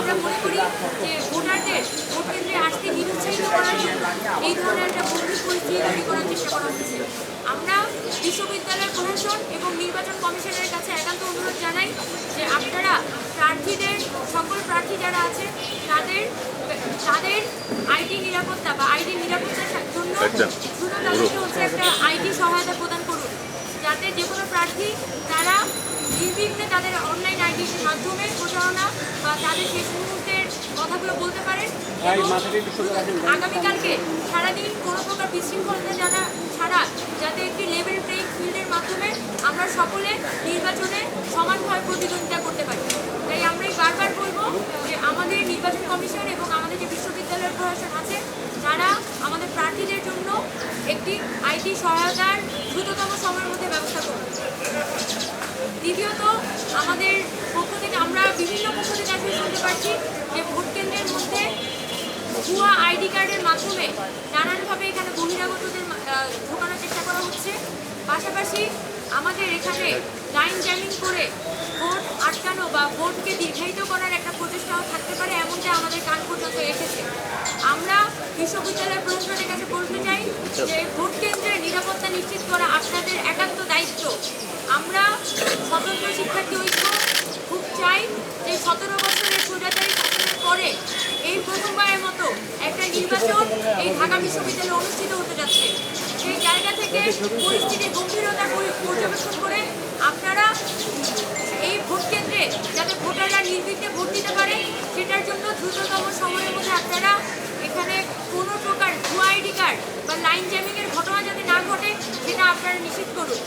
আমরা মনে করি যে ভোটারদের ভোট কেন্দ্রে আসতে নিরুৎসাহিত করার জন্য এই ধরনের একটা গম্ভীর পরিস্থিতি তৈরি করার চেষ্টা করা হচ্ছে। আমরা বিশ্ববিদ্যালয় প্রশাসন এবং নির্বাচন কমিশনের কাছে একান্ত অনুরোধ জানাই যে আপনারা প্রার্থীদের, সকল প্রার্থী যারা আছে তাদের আইটি নিরাপত্তা বা আইডি নিরাপত্তার জন্য শুধু তাদেরকে হচ্ছে একটা আইটি সহায়তা প্রদান করুন, যাতে যে কোনো প্রার্থী তারা নির্বিঘ্নে তাদের অনলাইন আইডির মাধ্যমে প্রচারণা বা তাদের শেষ মুহূর্তের কথাগুলো বলতে পারেন। আগামীকালকে সারাদিন কোনো প্রকার বিশৃঙ্খলতা ছাড়া যাতে একটি লেভেল প্লেইং ফিল্ডের মাধ্যমে আমরা সকলে নির্বাচনে সমানভাবে প্রতিদ্বন্দ্বিতা করতে পারি। তাই আমরাই বারবার বলবো যে আমাদের নির্বাচন কমিশন এবং আমাদের যে বিশ্ববিদ্যালয়ের প্রশাসন আছে তারা আমাদের প্রার্থীদের জন্য একটি আইটি সহায়তার দ্রুততম সময়ের মধ্যে ব্যবস্থা করবে। দ্বিতীয়ত, আমাদের পক্ষ থেকে আমরা বিভিন্ন পক্ষ থেকে আসলে শুনতে পাচ্ছি যে ভোট কেন্দ্রের মধ্যে ভুয়া আইডি কার্ডের মাধ্যমে নানানভাবে এখানে বহিরাগতদের ঢোকানোর চেষ্টা করা হচ্ছে। পাশাপাশি আমাদের এখানে লাইন জ্যামিং করে ভোট আটকানো বা ভোটকে দীর্ঘায়িত করার একটা প্রচেষ্টাও থাকতে পারে, এমনটা আমাদের কান পর্যন্ত এসেছে। আমরা বিশ্ববিদ্যালয় প্রশাসনের কাছে বলতে চাই যে ভোট কেন্দ্রের নিরাপত্তা নিশ্চিত করা আপনাদের একান্ত দায়িত্ব। আমরা স্বতন্ত্র শিক্ষার্থী ঐক্য খুব চাই যে 17 বছরের স্বৈরাচারী শাসনের পরে এই প্রথমবারের মতো একটা নির্বাচন এই ঢাকা বিশ্ববিদ্যালয়ে অনুষ্ঠিত হতে যাচ্ছে। সেই জায়গা থেকে পরিস্থিতির গম্ভীরতা পর্যবেক্ষণ করে আপনারা এই ভোট কেন্দ্রে যাতে ভোটাররা নির্বিঘ্নে ভোট দিতে পারে সেটার জন্য দ্রুততম সময়ের মধ্যে আপনারা এখানে কোনো প্রকার ভুয়া আইডি কার্ড বা লাইন জ্যামিংয়ের ঘটনা যাতে না ঘটে সেটা আপনারা নিশ্চিত করুন।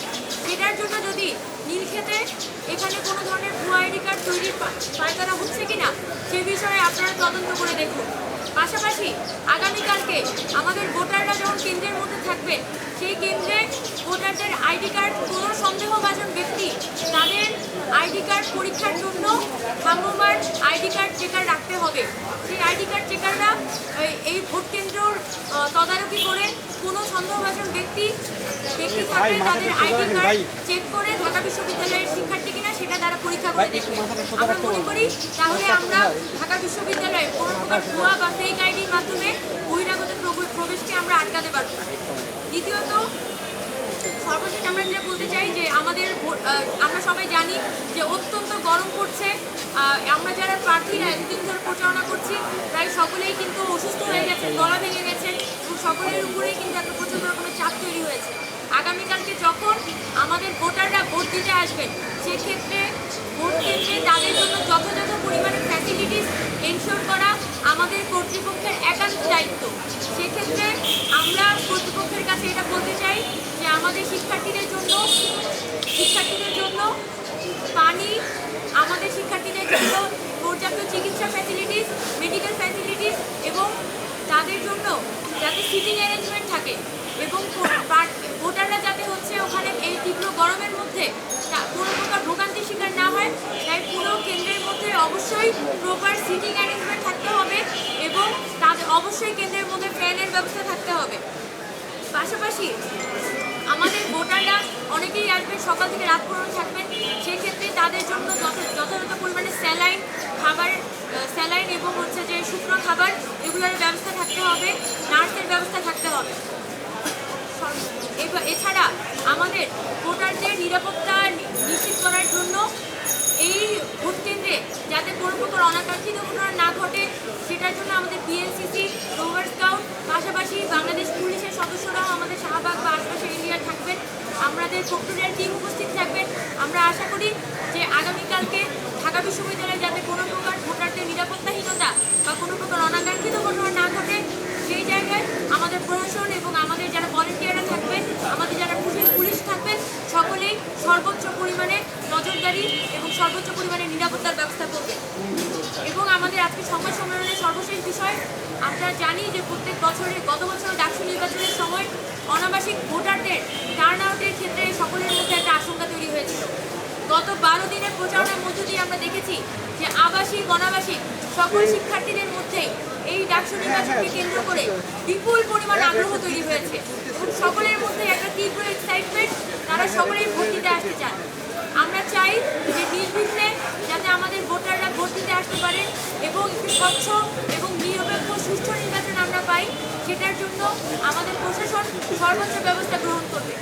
সেটার জন্য যদি নীলক্ষেতে এখানে কোনো ধরনের ভুয়া আইডি কার্ড তৈরির পায়তারা হচ্ছে কিনা সে বিষয়ে আপনারা তদন্ত করে দেখুন। পাশাপাশি আগামীকালকে আমাদের ভোটাররা যখন কেন্দ্রের মধ্যে থাকবে সেই কেন্দ্রে ভোটারদের আইডি কার্ড কোনো সন্দেহভাজন ব্যক্তি তাদের আইডি কার্ড পরীক্ষার জন্য ভ্রাম্যমাণ আইডি কার্ড চেকার রাখতে হবে। সেই আইডি কার্ড চেকাররা এই ভোট কেন্দ্র তদারকি করে কোনো সন্দেহভাজন ব্যক্তি থাকলে তাদের আইডি কার্ড চেক করে ঢাকা বিশ্ববিদ্যালয়ের শিক্ষার্থী কিনা সেটা তারা পরীক্ষা করে দেখবে। আমরা মনে করি তাহলে আমরা ঢাকা বিশ্ববিদ্যালয়ে কোনো প্রকার ভুয়া বা ফেক আইডির মাধ্যমে বহিরাগত প্রবেশকে আমরা আটকাতে পারব। দ্বিতীয়ত, সর্বশেষ আমরা যেটা বলতে চাই যে আমরা সবাই জানি যে অত্যন্ত গরম পড়ছে। আমরা যারা প্রার্থীরা এতদিন ধরে প্রচারণা করছি প্রায় সকলেই কিন্তু অসুস্থ হয়ে গেছে, গলা ভেঙে গেছে এবং সকলের উপরেই কিন্তু একটা প্রচণ্ড রকমের চাপ তৈরি হয়েছে। আগামীকালকে যখন আমাদের ভোটাররা ভোট দিতে আসবেন সেক্ষেত্রে ভোট কেন্দ্রে তাদের জন্য যথাযথ পরিমাণে ফ্যাসিলিটিস এনশিওর করা আমাদের কর্তৃপক্ষের একান্ত দায়িত্ব। সেক্ষেত্রে আমরা কর্তৃপক্ষের কাছে এটা বলতে চাই যে আমাদের শিক্ষার্থীদের জন্য পানি, আমাদের শিক্ষার্থীদের জন্য পর্যাপ্ত চিকিৎসা ফ্যাসিলিটিস, মেডিকেল ফ্যাসিলিটিস এবং তাদের জন্য যাতে সিটিং অ্যারেঞ্জমেন্ট থাকে এবং ভোটাররা যাতে হচ্ছে ওখানে এই তীব্র গরমের মধ্যে কোনো প্রকার ভোগান্তির শিকার না হয় তাই পুরো কেন্দ্রের মধ্যে অবশ্যই প্রপার সিটিং অ্যারেঞ্জমেন্ট থাকতে হবে এবং তাদের অবশ্যই কেন্দ্রের মধ্যে ফ্যানের ব্যবস্থা থাকতে হবে। পাশাপাশি আমাদের ভোটাররা অনেকেই আসবেন, সকাল থেকে রাত পর্যন্ত থাকবেন, সেক্ষেত্রে তাদের জন্য যথাযথ পরিমাণে স্যালাইন এবং হচ্ছে যে শুকনো খাবার এগুলোর ব্যবস্থা থাকতে হবে, নার্সের ব্যবস্থা থাকতে হবে। এছাড়া আমাদের ভোটারদের নিরাপত্তা নিশ্চিত করার জন্য এই ভোট কেন্দ্রে যাতে কোনো প্রকার অনাকাঙ্ক্ষিত ঘটনা না ঘটে সেটার জন্য আমাদের বিএনসিসি, রোভার স্কাউট, পাশাপাশি বাংলাদেশ পুলিশের সদস্যরাও আমাদের শাহবাগ বা আশপাশের এরিয়ায় থাকবেন, আমাদের ফ্যাক্টরিয়াল টিম উপস্থিত থাকবেন। আমরা আশা করি যে আগামীকালকে ঢাকা বিশ্ববিদ্যালয়ে যাতে কোনো প্রকার ভোটারদের নিরাপত্তাহীনতা বা কোনো প্রকার অনাকাঙ্ক্ষিত ঘটনা না ঘটে সেই জায়গায় আমাদের প্রশাসন এবং আমাদের যারা ভলেন্টিয়াররা থাকবেন, আমাদের যারা পুলিশ থাকবেন সকলেই সর্বোচ্চ পরিমাণে নজরদারি এবং সর্বোচ্চ পরিমাণে নিরাপত্তার ব্যবস্থা করবেন। এবং আমাদের আজকে সংবাদ সম্মেলনের সর্বশেষ বিষয়, আমরা জানি যে প্রত্যেক বছরে গত বছর ডাকসু নির্বাচনের সময় অনাবাসিক ভোটারদের টার্ন আউটের ক্ষেত্রে সকলের মধ্যে একটা আশঙ্কা তৈরি হয়েছিল। গত 12 দিনের প্রচারণার মধ্য দিয়ে আমরা দেখেছি যে আবাসিক অনাবাসিক সকল শিক্ষার্থীদের মধ্যেই এই ডাকসু নির্বাচনকে কেন্দ্র করে বিপুল পরিমাণ আগ্রহ তৈরি হয়েছে এবং সকলের মধ্যে একটা তীব্র এক্সাইটমেন্ট, তারা সকলেই ভোট দিতে আসতে চান। আমরা চাই যে নির্বিঘ্নে যাতে আমাদের ভোটাররা ভোট দিতে আসতে পারে এবং এবং একটি স্বচ্ছ এবং নিরপেক্ষ সুষ্ঠু নির্বাচন আমরা পাই, সেটার জন্য আমাদের প্রশাসন সর্বোচ্চ ব্যবস্থা গ্রহণ করবে।